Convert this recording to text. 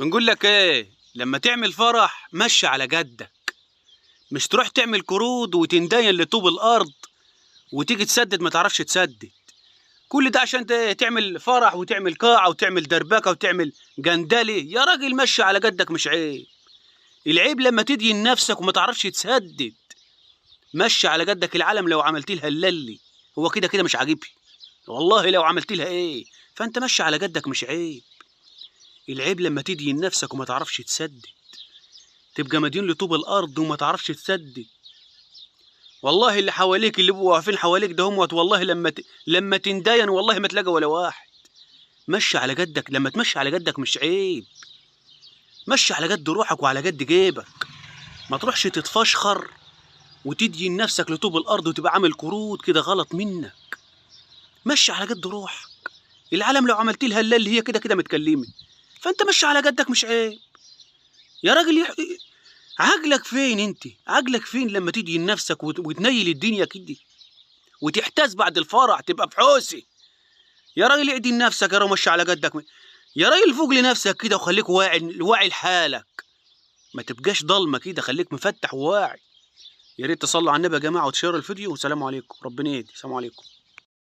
بنقول لك ايه، لما تعمل فرح مشي على جدك. مش تروح تعمل قروض وتندين لطوب الارض وتيجي تسدد ما تعرفش تسدد. كل ده عشان تعمل فرح وتعمل قاعه وتعمل دربكه وتعمل جندلي. يا راجل مشي على جدك، مش عيب؟ العيب لما تدين نفسك وما تعرفش تسدد. مشي على جدك. العالم لو عملت لها اللي هو كده كده مش عاجبني والله. لو عملت لها ايه فانت مشي على جدك، مش عيب؟ العيب لما تدين نفسك وما تعرفش تسدد، تبقى مدين لطوب الارض وما تعرفش تسدد. والله اللي حواليك اللي بيبقوا واقفين حواليك ده هموت، والله لما تنداين والله ما تلاقي ولا واحد. مشي على جدك. لما تمشي على جدك مش عيب. مشي على جد روحك وعلى جد جيبك. ما تروحش تتفشخر وتدين نفسك لطوب الارض وتبقى عامل قروض، كده غلط منك. مشي على جد روحك. العالم لو عملت لها اللي هي كده كده متكلمه، فانت مشي على جدك، مش عيب يا راجل. عقلك فين انت؟ عقلك فين لما تدين نفسك وتنيل الدنيا كده وتحتاس بعد الفرح تبقى بحوسي؟ يا راجل اعدل نفسك يا راجل، مشي على قدك. يا راجل فوق لنفسك كده وخليك واعي لحالك، ما تبقاش ضلمه كده، خليك مفتح وواعي. يا ريت تصلوا على النبي يا جماعه وتشيروا الفيديو، والسلام عليكم. ربنا يهدي. السلام عليكم.